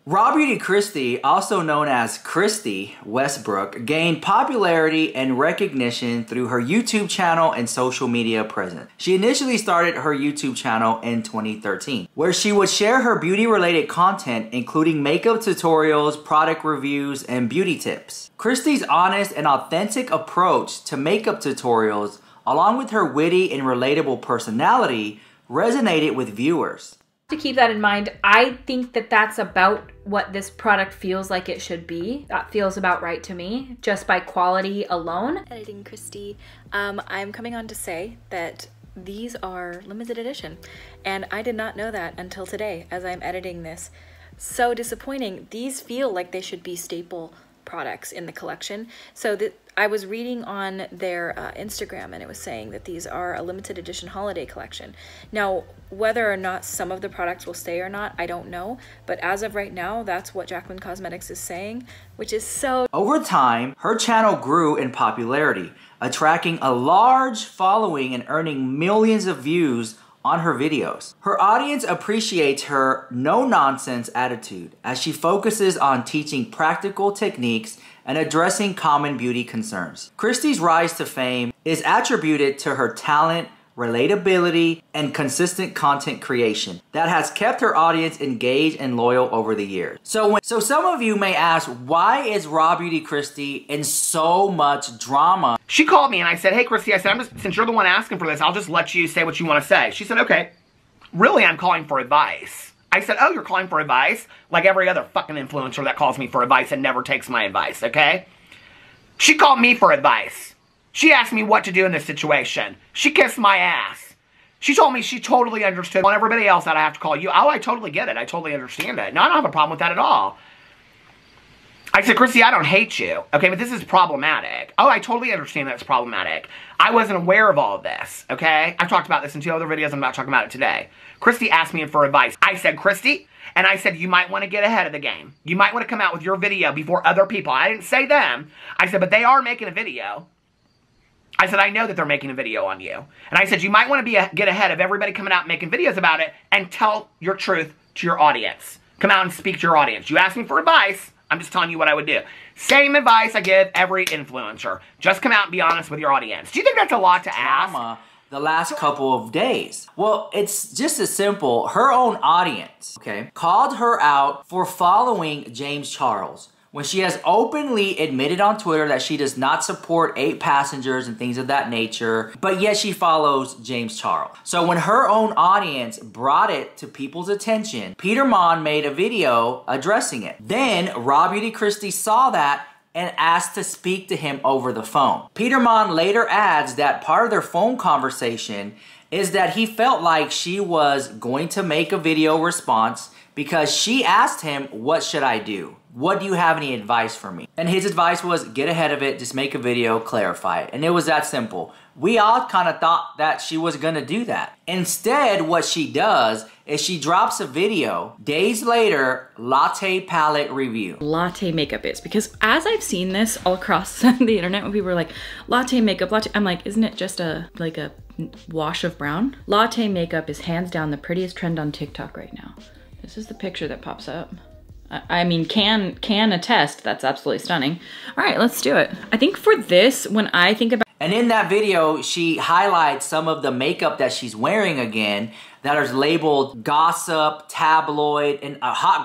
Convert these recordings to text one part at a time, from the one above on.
Raw Beauty Kristi, also known as Kristi Westbrook, gained popularity and recognition through her YouTube channel and social media presence. She initially started her YouTube channel in 2013, where she would share her beauty-related content, including makeup tutorials, product reviews, and beauty tips. Kristi's honest and authentic approach to makeup tutorials, along with her witty and relatable personality, resonated with viewers. To keep that in mind, I think that that's about what this product feels like it should be. That feels about right to me, just by quality alone. Editing Kristi, I'm coming on to say that these are limited edition, and I did not know that until today as I'm editing this. So disappointing. These feel like they should be staple products in the collection. So I was reading on their Instagram, and it was saying that these are a limited edition holiday collection. Now, whether or not some of the products will stay or not, I don't know. But as of right now, that's what Jaclyn Cosmetics is saying, which is so... Over time, her channel grew in popularity, attracting a large following and earning millions of views on her videos. Her audience appreciates her no-nonsense attitude as she focuses on teaching practical techniques and addressing common beauty concerns. Kristi's rise to fame is attributed to her talent, relatability, and consistent content creation that has kept her audience engaged and loyal over the years. So some of you may ask, why is Raw Beauty Kristi in so much drama? She called me and I said, hey Kristi, I said, since you're the one asking for this, I'll just let you say what you want to say. She said, okay. Really, I'm calling for advice. I said, oh, you're calling for advice? Like every other fucking influencer that calls me for advice and never takes my advice, okay? She called me for advice. She asked me what to do in this situation. She kissed my ass. She told me she totally understood. On everybody else that I have to call you. Oh, I totally get it. I totally understand it. No, I don't have a problem with that at all. I said, Kristi, I don't hate you. Okay, but this is problematic. Oh, I totally understand that it's problematic. I wasn't aware of all of this, okay? I've talked about this in 2 other videos. I'm not talking about it today. Kristi asked me for advice. I said, Kristi, and I said, you might want to get ahead of the game. You might want to come out with your video before other people. I didn't say them. I said, but they are making a video. I said, I know that they're making a video on you. And I said, you might want to get ahead of everybody coming out and making videos about it and tell your truth to your audience. Come out and speak to your audience. You asked me for advice. I'm just telling you what I would do. Same advice I give every influencer. Just come out and be honest with your audience. Do you think that's a lot to ask? The last couple of days. Well, it's just as simple. Her own audience, okay, called her out for following James Charles when she has openly admitted on Twitter that she does not support 8 passengers and things of that nature, but yet she follows James Charles. So when her own audience brought it to people's attention, Peter Monn made a video addressing it. Then Raw Beauty Kristi saw that and asked to speak to him over the phone. Peter Monn later adds that part of their phone conversation is that he felt like she was going to make a video response because she asked him, what should I do? What do you have any advice for me? And his advice was, get ahead of it, just make a video, clarify it. And it was that simple. We all kind of thought that she was gonna do that. Instead, what she does is she drops a video, days later, latte palette review. Latte makeup is, because as I've seen this all across the internet when people were like, latte makeup, latte, I'm like, isn't it just like a wash of brown? Latte makeup is hands down the prettiest trend on TikTok right now. This is the picture that pops up. I mean, can attest, that's absolutely stunning. All right, let's do it. I think for this, when I think about... And in that video, she highlights some of the makeup that she's wearing again that is labeled gossip, tabloid, and hot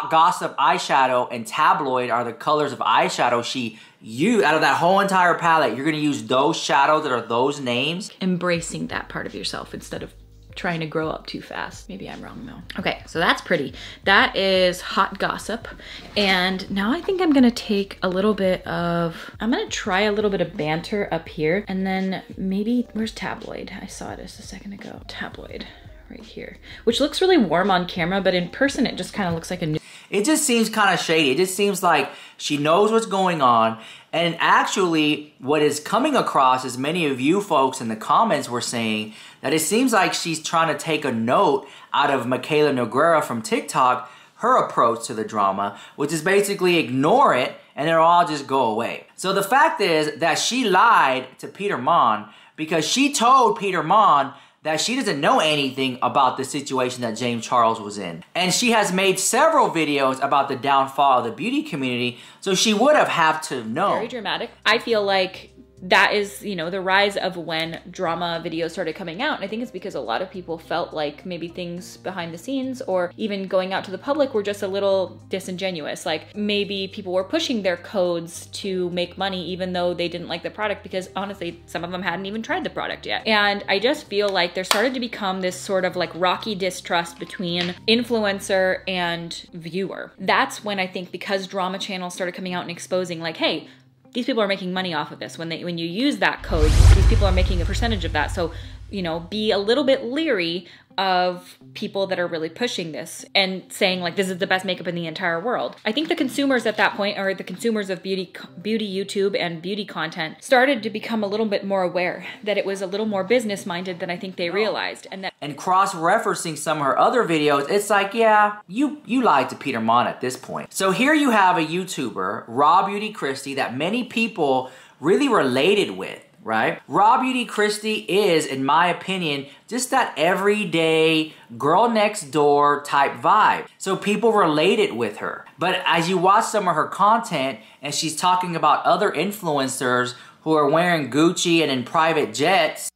gossip eyeshadow and tabloid are the colors of eyeshadow she used. Out of that whole entire palette, you're gonna use those shadows that are those names. Embracing that part of yourself instead of trying to grow up too fast. Maybe I'm wrong though. Okay, so that's pretty. That is hot gossip. And now I think I'm gonna take a little bit of, I'm gonna try a little bit of banter up here. And then maybe, where's tabloid? I saw it just a second ago. Tabloid, right here. Which looks really warm on camera, but in person it just kind of looks like a new. It just seems kind of shady. It just seems like she knows what's going on. And actually, what is coming across, as many of you folks in the comments were saying, that it seems like she's trying to take a note out of Mikayla Nogueira from TikTok, her approach to the drama, which is basically ignore it and it'll all just go away. So the fact is that she lied to Peter Monn because she told Peter Monn that she doesn't know anything about the situation that James Charles was in. And she has made several videos about the downfall of the beauty community, so she would have had to know. Very dramatic. I feel like that is, you know, the rise of when drama videos started coming out. And I think it's because a lot of people felt like maybe things behind the scenes or even going out to the public were just a little disingenuous. Like maybe people were pushing their codes to make money even though they didn't like the product, because honestly, some of them hadn't even tried the product yet. And I just feel like there started to become this sort of like rocky distrust between influencer and viewer. That's when I think, because drama channels started coming out and exposing like, hey, these people are making money off of this. When you use that code, these people are making a percentage of that. So, you know, be a little bit leery of people that are really pushing this and saying like, this is the best makeup in the entire world. I think the consumers at that point, or the consumers of beauty YouTube and beauty content, started to become a little bit more aware that it was a little more business minded than I think they realized. And cross-referencing some of her other videos, it's like, yeah, you lied to Peter Mon at this point. So here you have a YouTuber, Raw Beauty Kristi, that many people really related with, right? Raw Beauty Kristi is, in my opinion, just that everyday girl next door type vibe. So people related with her. But as you watch some of her content and she's talking about other influencers who are wearing Gucci and in private jets,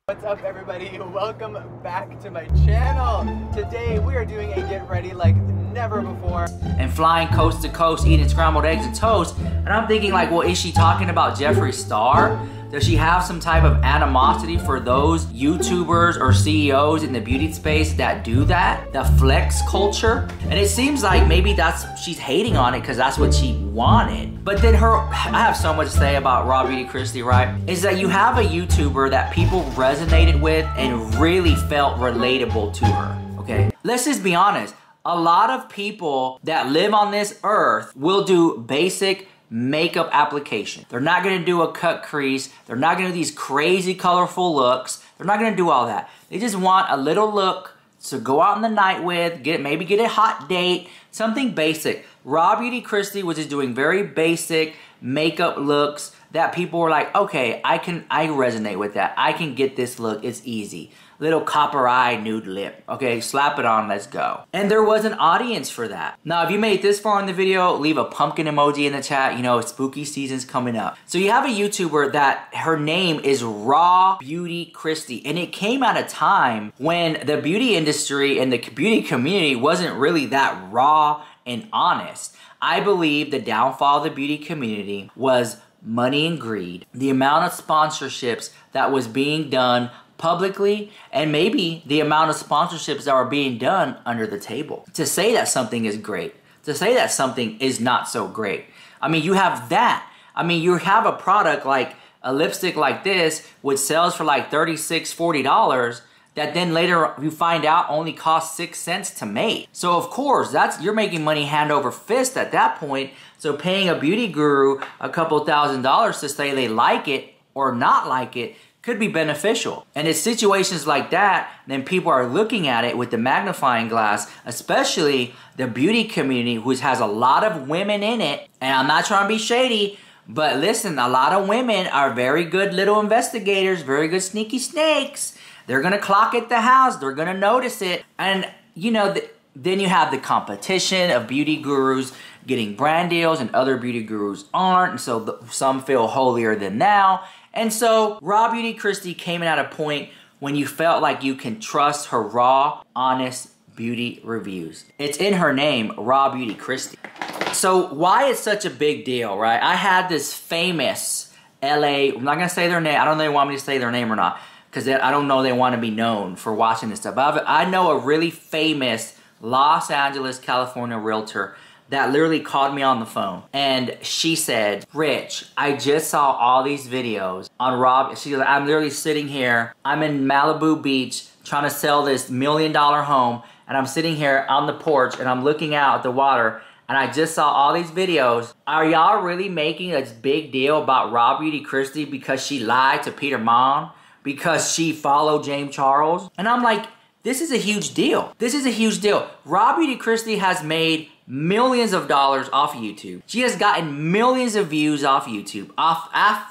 What's up, everybody? Welcome back to my channel. Today we are doing a get ready like never before. And flying coast to coast eating scrambled eggs and toast. And I'm thinking like, well, is she talking about Jeffree Star? Does she have some type of animosity for those YouTubers or CEOs in the beauty space that do that? The flex culture? And it seems like maybe she's hating on it because that's what she wanted. But then I have so much to say about Raw Beauty Kristi, right? Is that you have a YouTuber that people resonated with and really felt relatable to her, okay? Let's just be honest. A lot of people that live on this earth will do basic makeup application. They're not gonna do a cut crease. They're not gonna do these crazy colorful looks. They're not gonna do all that. They just want a little look to go out in the night with, maybe get a hot date, something basic. Raw Beauty Kristi was just doing very basic makeup looks that people were like, okay, I resonate with that. I can get this look, it's easy. Little copper eye nude lip. Okay, slap it on, let's go. And there was an audience for that. Now, if you made it this far in the video, leave a pumpkin emoji in the chat. You know, spooky season's coming up. So you have a YouTuber that her name is Raw Beauty Kristi. And it came at a time when the beauty industry and the beauty community wasn't really that raw and honest. I believe the downfall of the beauty community was money and greed. The amount of sponsorships that was being done publicly, and maybe the amount of sponsorships that are being done under the table. To say that something is great, to say that something is not so great. I mean, you have that. I mean, you have a product like a lipstick like this, which sells for like $36, $40, that then later you find out only costs 6 cents to make. So of course, you're making money hand over fist at that point. So paying a beauty guru a couple $1,000s to say they like it or not like it could be beneficial. And it's situations like that, then people are looking at it with the magnifying glass, especially the beauty community, which has a lot of women in it. And I'm not trying to be shady, but listen, a lot of women are very good little investigators, very good sneaky snakes. They're gonna clock at the house, they're gonna notice it. And you know, then you have the competition of beauty gurus getting brand deals and other beauty gurus aren't. And so some feel holier than thou. And so Raw Beauty Kristi came in at a point when you felt like you can trust her raw, honest beauty reviews. It's in her name, Raw Beauty Kristi. So why it's such a big deal, right? I had this famous LA, I'm not gonna say their name, I don't know if they want me to say their name or not, because I don't know they want to be known for watching this stuff. But I know a really famous Los Angeles, California realtor that literally called me on the phone. And she said, Rich, I just saw all these videos on Rob. She goes, I'm literally sitting here. I'm in Malibu Beach trying to sell this $1 million home. And I'm sitting here on the porch and I'm looking out at the water. And I just saw all these videos. Are y'all really making a big deal about Raw Beauty Kristi because she lied to Peter Mon? Because she followed James Charles? And I'm like, this is a huge deal. This is a huge deal. Raw Beauty Kristi has made millions of dollars off YouTube. She has gotten millions of views off YouTube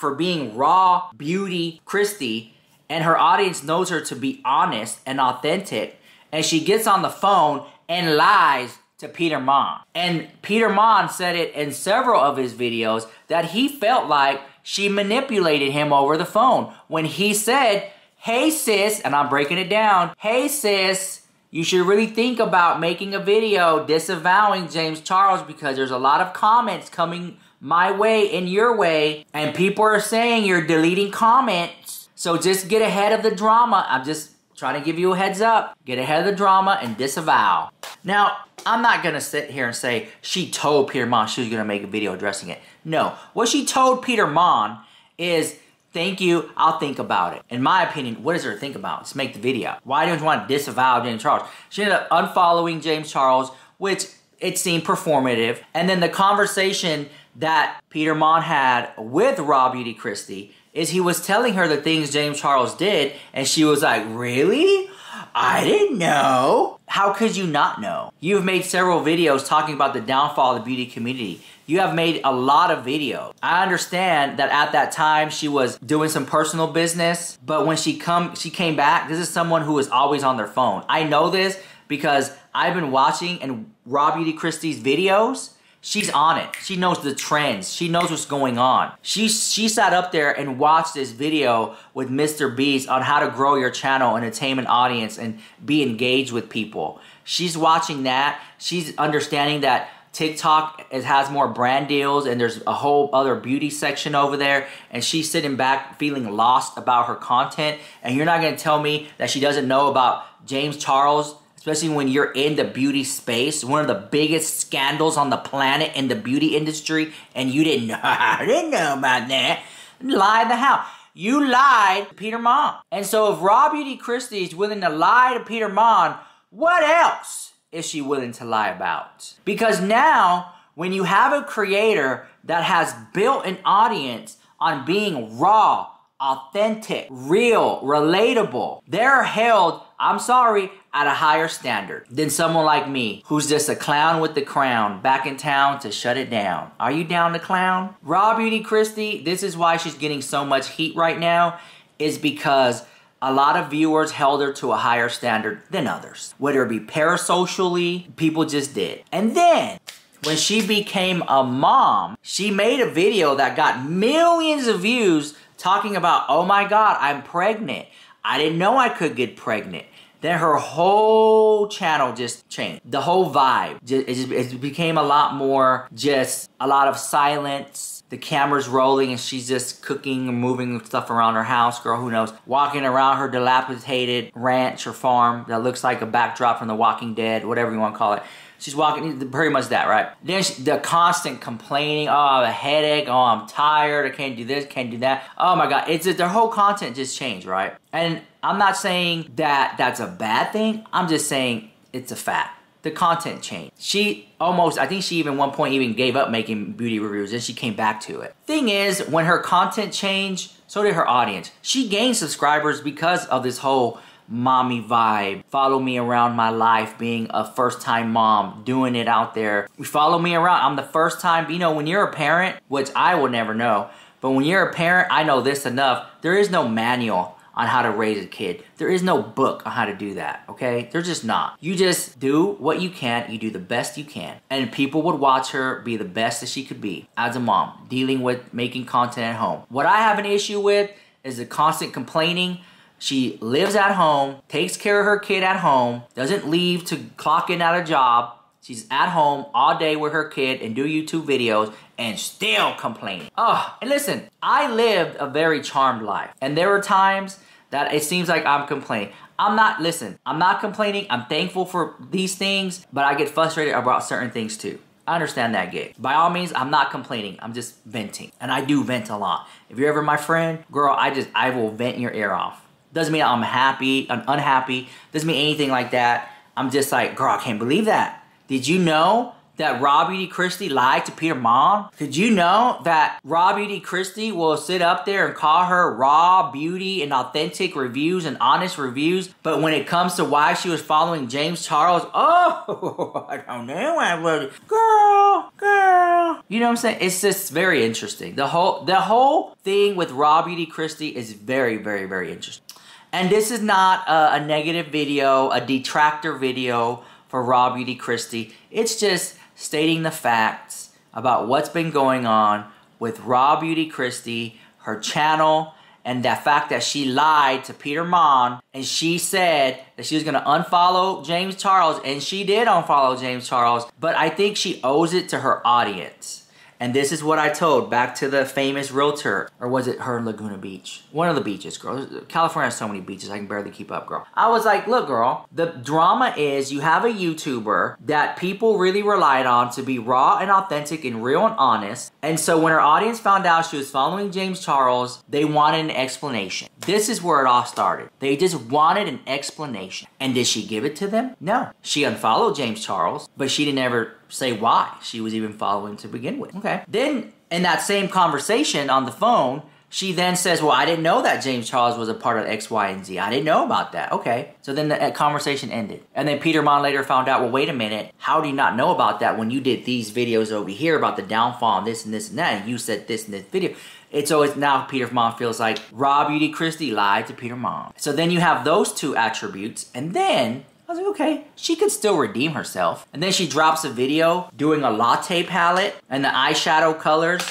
for being Raw Beauty Kristi, and her audience knows her to be honest and authentic, and she gets on the phone and lies to Peter Mon. And Peter Mon said it in several of his videos that he felt like she manipulated him over the phone when he said, hey sis, and I'm breaking it down, hey sis, you should really think about making a video disavowing James Charles because there's a lot of comments coming my way and your way, and people are saying you're deleting comments. So just get ahead of the drama. I'm just trying to give you a heads up. Get ahead of the drama and disavow. Now, I'm not going to sit here and say she told Peter Mon she was going to make a video addressing it. No. What she told Peter Mon is, thank you, I'll think about it. In my opinion, what is there to think about? Just make the video. Why don't you want to disavow James Charles? She ended up unfollowing James Charles, which it seemed performative. And then the conversation that Peter Mon had with Raw Beauty Kristi is he was telling her the things James Charles did, and she was like, really? I didn't know. How could you not know? You've made several videos talking about the downfall of the beauty community. You have made a lot of videos. I understand that at that time she was doing some personal business, but when she came back, this is someone who is always on their phone. I know this because I've been watching and Raw Beauty Kristi's videos. She's on it. She knows the trends. She knows what's going on. She sat up there and watched this video with Mr. Beast on how to grow your channel, entertainment audience, and be engaged with people. She's watching that. She's understanding that TikTok has more brand deals and there's a whole other beauty section over there, and she's sitting back feeling lost about her content. And you're not going to tell me that she doesn't know about James Charles, especially when you're in the beauty space, one of the biggest scandals on the planet in the beauty industry, and you didn't know. I didn't know about that. Lie the hell. You lied to Peter Mon. And so if Raw Beauty Kristi is willing to lie to Peter Mon, what else is she willing to lie about? Because now, when you have a creator that has built an audience on being raw, authentic, real, relatable, they're held, I'm sorry, at a higher standard than someone like me, who's just a clown with the crown, back in town to shut it down. Are you down to clown? Raw Beauty Kristi, this is why she's getting so much heat right now, is because a lot of viewers held her to a higher standard than others. Whether it be parasocially, people just did. And then, when she became a mom, she made a video that got millions of views talking about, oh my God, I'm pregnant. I didn't know I could get pregnant. Then her whole channel just changed. The whole vibe, it became a lot more just a lot of silence. The camera's rolling and she's just cooking and moving stuff around her house, girl, who knows. Walking around her dilapidated ranch or farm that looks like a backdrop from The Walking Dead, whatever you want to call it. She's walking, pretty much that, right? Then the constant complaining, oh, I have a headache, oh, I'm tired, I can't do this, can't do that. Oh my God, it's just, their whole content just changed, right? And I'm not saying that that's a bad thing, I'm just saying it's a fact. The content changed. She almost, I think she even one point even gave up making beauty reviews and she came back to it. Thing is, when her content changed, so did her audience. She gained subscribers because of this whole mommy vibe. Follow me around my life, being a first-time mom, doing it out there. Follow me around. I'm the first time, you know, when you're a parent, which I will never know, but when you're a parent, I know this enough. There is no manual on how to raise a kid. There is no book on how to do that, okay? There's just not. You just do what you can. You do the best you can. And people would watch her be the best that she could be as a mom, dealing with making content at home. What I have an issue with is the constant complaining. She lives at home, takes care of her kid at home, doesn't leave to clock in at a job. She's at home all day with her kid and do YouTube videos and still complaining. Oh, and listen, I lived a very charmed life. And there were times that it seems like I'm complaining. I'm not complaining. I'm thankful for these things, but I get frustrated about certain things too. I understand that gig. By all means, I'm not complaining. I'm just venting. And I do vent a lot. If you're ever my friend, girl, I will vent your ear off. Doesn't mean I'm happy, I'm unhappy. Doesn't mean anything like that. I'm just like, girl, I can't believe that. Did you know that Raw Beauty Kristi lied to Peter Mon? Did you know that Raw Beauty Kristi will sit up there and call her raw beauty and authentic reviews and honest reviews, but when it comes to why she was following James Charles, oh, I don't know, I would, girl. You know what I'm saying? It's just very interesting. The whole thing with Raw Beauty Kristi is very, very, very interesting. And this is not a negative video, a detractor video for Raw Beauty Kristi. It's just stating the facts about what's been going on with Raw Beauty Kristi, her channel, and the fact that she lied to Peter Mon, and she said that she was going to unfollow James Charles, and she did unfollow James Charles, but I think she owes it to her audience. And this is what I told back to the famous realtor, or was it her in Laguna Beach? One of the beaches, girl. California has so many beaches, I can barely keep up, girl. I was like, look, girl, the drama is you have a YouTuber that people really relied on to be raw and authentic and real and honest. And so when her audience found out she was following James Charles, they wanted an explanation. This is where it all started. They just wanted an explanation. And did she give it to them? No. She unfollowed James Charles, but she didn't ever say why she was even following to begin with. Okay. Then in that same conversation on the phone, she then says, well, I didn't know that James Charles was a part of X, Y, and Z. I didn't know about that. Okay. So then the conversation ended. And then Peter Mon later found out, well, wait a minute. How do you not know about that when you did these videos over here about the downfall and this and this and that, and you said this in this video? It's now Peter Mon feels like Raw Beauty Kristi lied to Peter Mon. So then you have those two attributes, and then I was like, okay, she could still redeem herself. And then she drops a video doing a latte palette and the eyeshadow colors.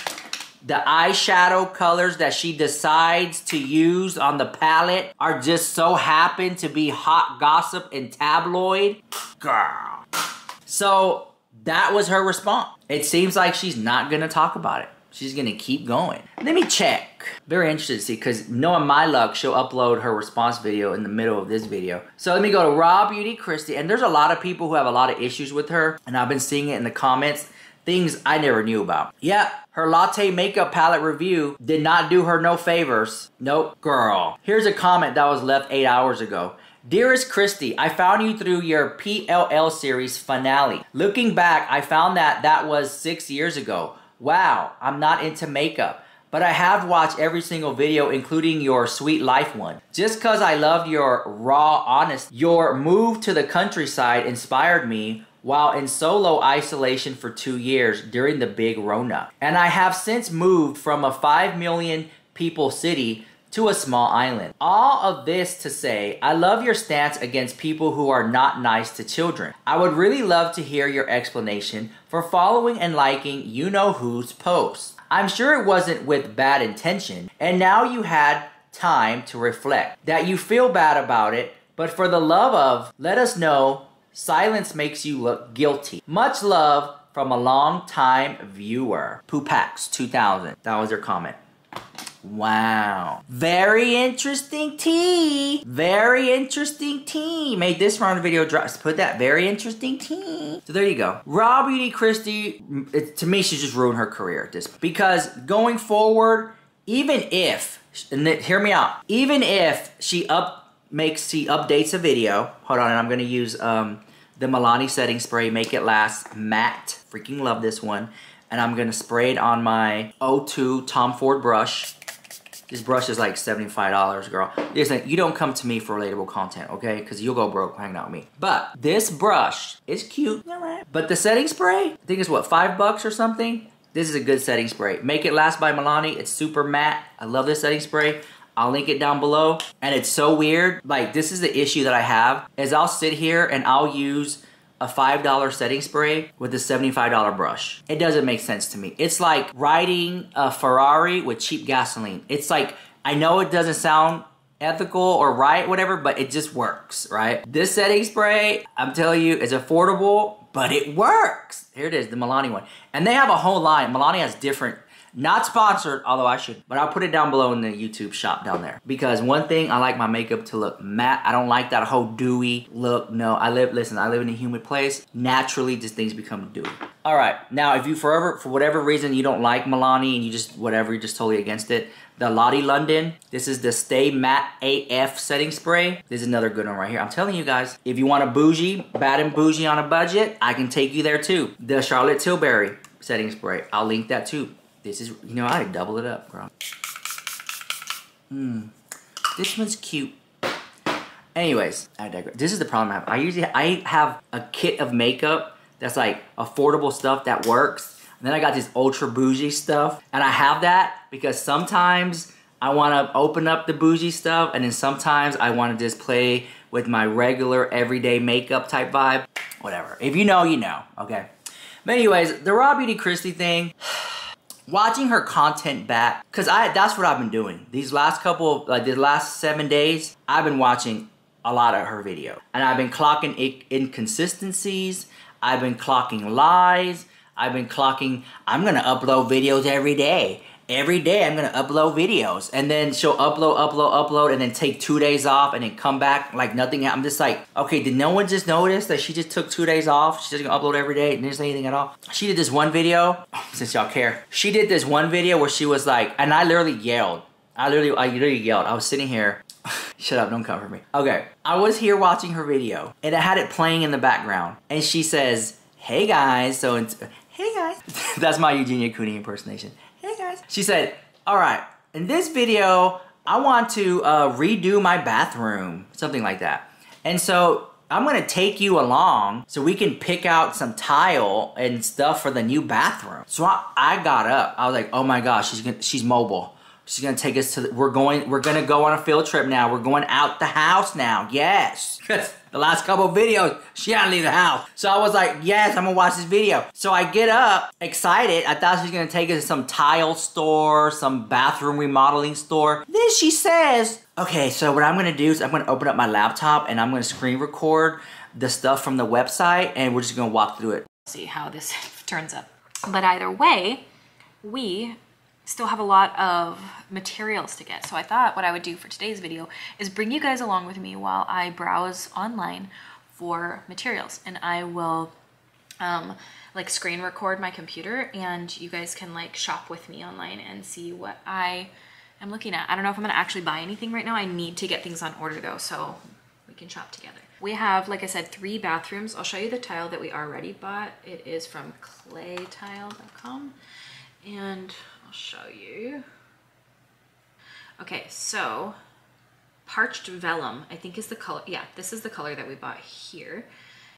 The eyeshadow colors that she decides to use on the palette are just so happen to be hot gossip and tabloid. Girl. So that was her response. It seems like she's not gonna talk about it. She's gonna keep going. Let me check. Very interested to see, because knowing my luck, she'll upload her response video in the middle of this video. So let me go to Raw Beauty Kristi, and there's a lot of people who have a lot of issues with her, and I've been seeing it in the comments. Things I never knew about. Yeah, her latte makeup palette review did not do her no favors. Nope, girl. Here's a comment that was left 8 hours ago. Dearest Kristi, I found you through your PLL series finale. Looking back, I found that was 6 years ago. Wow, I'm not into makeup, but I have watched every single video, including your Sweet Life one. Just cause I loved your raw honesty. Your move to the countryside inspired me while in solo isolation for 2 years during the big Rona. And I have since moved from a 5 million people city to a small island. All of this to say, I love your stance against people who are not nice to children. I would really love to hear your explanation for following and liking you-know-who's posts. I'm sure it wasn't with bad intention, and now you had time to reflect. That you feel bad about it, but for the love of, let us know, silence makes you look guilty. Much love from a long-time viewer. Poopax 2000. That was their comment. Wow. Very interesting tea. Very interesting tea. Made this round video drop. Put that very interesting tea. So there you go. Raw Beauty Kristi, to me, she's just ruined her career at this point. Because going forward, even if, and hear me out, even if she updates a video, hold on, and I'm gonna use the Milani setting spray, Make It Last Matte. Freaking love this one. And I'm gonna spray it on my O2 Tom Ford brush. This brush is like $75, girl. Listen, you don't come to me for relatable content, okay? Because you'll go broke hanging out with me. But this brush is cute, but the setting spray, I think it's what, $5 or something? This is a good setting spray. Make It Last by Milani. It's super matte. I love this setting spray. I'll link it down below. And it's so weird. Like, this is the issue that I have, is I'll sit here and I'll use a $5 setting spray with a $75 brush. It doesn't make sense to me. It's like riding a Ferrari with cheap gasoline. It's like, I know it doesn't sound ethical or right, whatever, but it just works, right? This setting spray, I'm telling you, is affordable, but it works. Here it is, the Milani one. And they have a whole line. Milani has different Not sponsored, although I should. But I'll put it down below in the YouTube shop down there. Because one thing, I like my makeup to look matte. I don't like that whole dewy look. No, I live in a humid place. Naturally, just things become dewy. All right, now if you for whatever reason you don't like Milani and you just, whatever, you're just totally against it, the Lottie London, this is the Stay Matte AF setting spray. This is another good one right here. I'm telling you guys, if you want a bougie, bad and bougie on a budget, I can take you there too. The Charlotte Tilbury setting spray, I'll link that too. This is, you know, I double it up, bro. This one's cute. Anyways, I digress. This is the problem I have. I have a kit of makeup that's like affordable stuff that works. And then I got this ultra bougie stuff. And I have that because sometimes I want to open up the bougie stuff. And then sometimes I want to just play with my regular everyday makeup type vibe. Whatever. If you know, you know. Okay. But anyways, the Raw Beauty Kristi thing. Watching her content back. Because that's what I've been doing. These last 7 days, I've been watching a lot of her video. And I've been clocking inconsistencies. I've been clocking lies. I've been clocking, I'm gonna upload videos every day. Every day I'm gonna upload videos. And then she'll upload, and then take 2 days off and then come back like nothing. I'm just like, okay, did no one just notice that she just took 2 days off? She's just gonna upload every day and didn't say anything at all? She did this one video, since y'all care. She did this one video where she was like, and I literally yelled. I literally yelled. I was sitting here. Shut up, don't come for me. Okay, I was here watching her video and it had it playing in the background. And she says, hey guys, hey guys. That's my Eugenia Cooney impersonation. Hey guys. She said, all right, in this video, I want to redo my bathroom. Something like that. And so I'm gonna take you along so we can pick out some tile and stuff for the new bathroom. So I got up. I was like, oh my gosh, she's mobile. She's gonna take us to, we're gonna go on a field trip now. We're going out the house now, yes. The last couple of videos, she had to leave the house. So I was like, yes, I'm gonna watch this video. So I get up, excited. I thought she was gonna take us to some tile store, some bathroom remodeling store. Then she says, okay, so what I'm gonna do is I'm gonna open up my laptop and I'm gonna screen record the stuff from the website and we're just gonna walk through it. See how this turns up. But either way, we still have a lot of materials to get. So I thought what I would do for today's video is bring you guys along with me while I browse online for materials. And I will like screen record my computer and you guys can like shop with me online and see what I am looking at. I don't know if I'm gonna actually buy anything right now. I need to get things on order though, so we can shop together. We have, like I said, 3 bathrooms. I'll show you the tile that we already bought. It is from claytile.com. And I'll show you. Okay, so parched vellum, I think is the color. Yeah, this is the color that we bought here.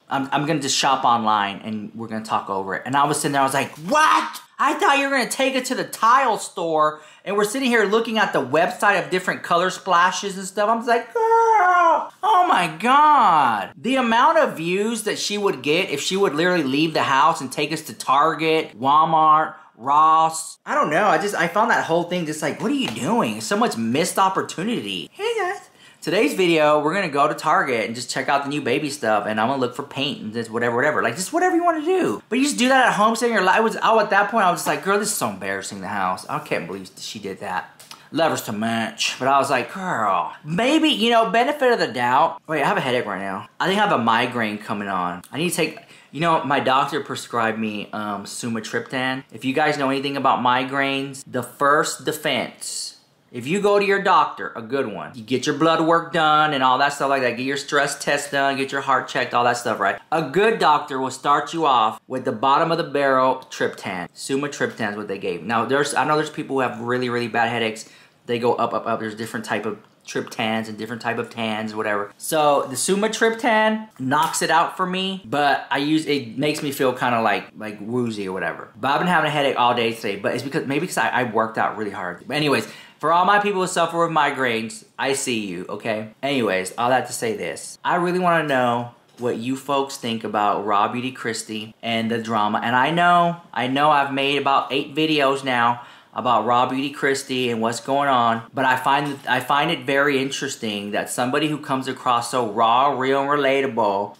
I'm gonna just shop online and we're gonna talk over it. And I was sitting there, I was like, what? I thought you were gonna take it to the tile store and we're sitting here looking at the website of different color splashes and stuff. I'm just like, girl, oh my God. The amount of views that she would get if she would literally leave the house and take us to Target, Walmart, Ross. I don't know, I found that whole thing just like, what are you doing? So much missed opportunity. Hey guys. Today's video, we're gonna go to Target and just check out the new baby stuff and I'm gonna look for paint and just whatever. Like just whatever you wanna do. But you just do that at home, sitting your life. At that point, I was just like, girl, this is so embarrassing, the house. I can't believe she did that. Love her so much. But I was like, girl, maybe, you know, benefit of the doubt. Wait, I have a headache right now. I think I have a migraine coming on. I need to take, you know, my doctor prescribed me sumatriptan. If you guys know anything about migraines, the first defense, if you go to your doctor, a good one, you get your blood work done and all that stuff like that, get your stress test done, get your heart checked, all that stuff, right? A good doctor will start you off with the bottom of the barrel triptan. Sumatriptan is what they gave. Now, I know there's people who have really, really bad headaches. They go up. There's different type of triptans and different type of tans, whatever. So the sumatriptan knocks it out for me, but it makes me feel kind of like woozy or whatever. But I've been having a headache all day today, but it's because I worked out really hard. But anyways, for all my people who suffer with migraines, I see you, okay? Anyways, all that to say this. I really want to know what you folks think about Raw Beauty Kristi and the drama. And I know I've made about 8 videos now about Raw Beauty Kristi and what's going on, but I find it very interesting that somebody who comes across so raw, real, and relatable,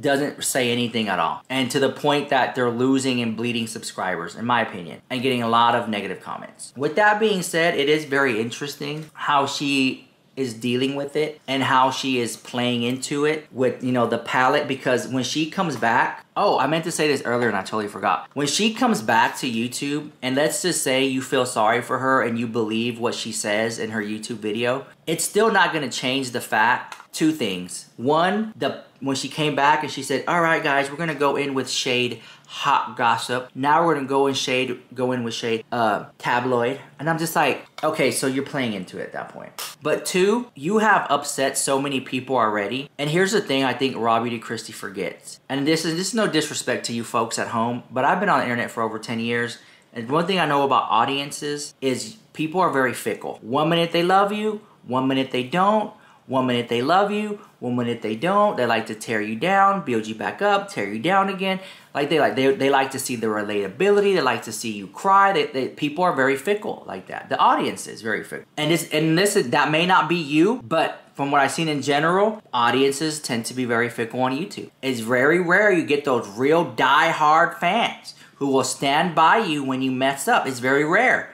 doesn't say anything at all. And to the point that they're losing and bleeding subscribers, in my opinion, and getting a lot of negative comments. With that being said, it is very interesting how she is dealing with it and how she is playing into it with, you know, the palette, because when she comes back, oh, I meant to say this earlier and I totally forgot. When she comes back to YouTube, and let's just say you feel sorry for her and you believe what she says in her YouTube video, it's still not going to change the fact. Two things. One, when she came back and she said, all right guys, we're going to go in with shade hot gossip. Now we're going to go in with shade tabloid. And I'm just like, okay, so you're playing into it at that point. But two, you have upset so many people already. And here's the thing I think Raw Beauty Kristi forgets. And this is no disrespect to you folks at home, but I've been on the internet for over 10 years. And one thing I know about audiences is people are very fickle. 1 minute they love you, 1 minute they don't. 1 minute they love you, 1 minute they don't. They like to tear you down, build you back up, tear you down again. Like they like to see the relatability. They like to see you cry. People are very fickle like that. The audience is very fickle, and that may not be you, but from what I've seen in general, audiences tend to be very fickle on YouTube. It's very rare you get those real die-hard fans who will stand by you when you mess up. It's very rare.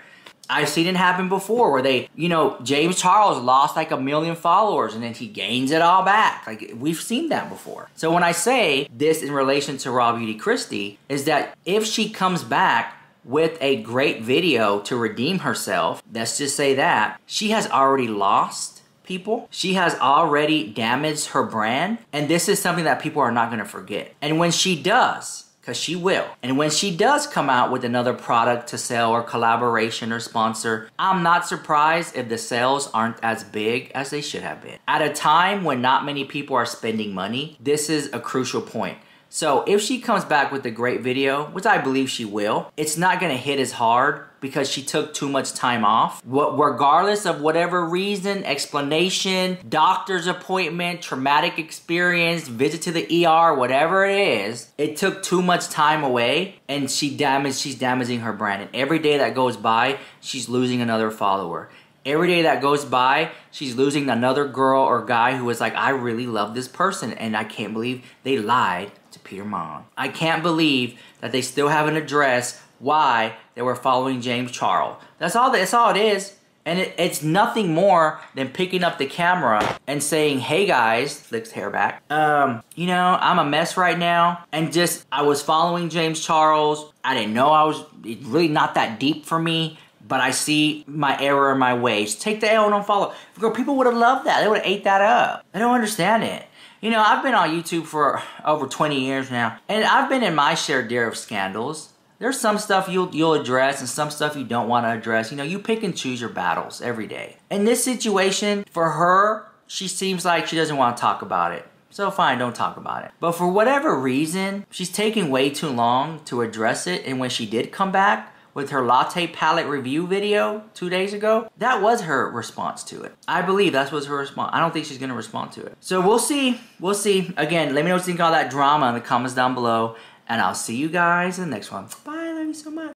I've seen it happen before where they, you know, James Charles lost like 1 million followers and then he gains it all back. Like, we've seen that before. So when I say this in relation to Raw Beauty Kristi, is that if she comes back with a great video to redeem herself, let's just say that, she has already lost people. She has already damaged her brand. And this is something that people are not going to forget. And when she does, because she will. And when she does come out with another product to sell or collaboration or sponsor, I'm not surprised if the sales aren't as big as they should have been. At a time when not many people are spending money, this is a crucial point. So if she comes back with a great video, which I believe she will, it's not going to hit as hard because she took too much time off. Regardless of whatever reason, explanation, doctor's appointment, traumatic experience, visit to the ER, whatever it is, it took too much time away and she's damaging her brand. And every day that goes by, she's losing another follower. Every day that goes by, she's losing another girl or guy who is like, I really love this person and I can't believe they lied to Peter Mon. I can't believe that they still haven't addressed why they were following James Charles. That's all it is. And it's nothing more than picking up the camera and saying, hey guys, flicks hair back. You know, I'm a mess right now. And I was following James Charles. I didn't know it's really not that deep for me. But I see my error in my ways. Take the L and unfollow. Girl, people would have loved that. They would have ate that up. I don't understand it. You know, I've been on YouTube for over 20 years now. And I've been in my share of scandals. There's some stuff you'll address and some stuff you don't want to address. You know, you pick and choose your battles every day. In this situation, for her, she seems like she doesn't want to talk about it. So fine, don't talk about it. But for whatever reason, she's taking way too long to address it. And when she did come back with her latte palette review video 2 days ago, that was her response to it. I believe that was her response. I don't think she's going to respond to it. So we'll see. We'll see. Again, let me know what you think of all that drama in the comments down below. And I'll see you guys in the next one. Bye. I love you so much.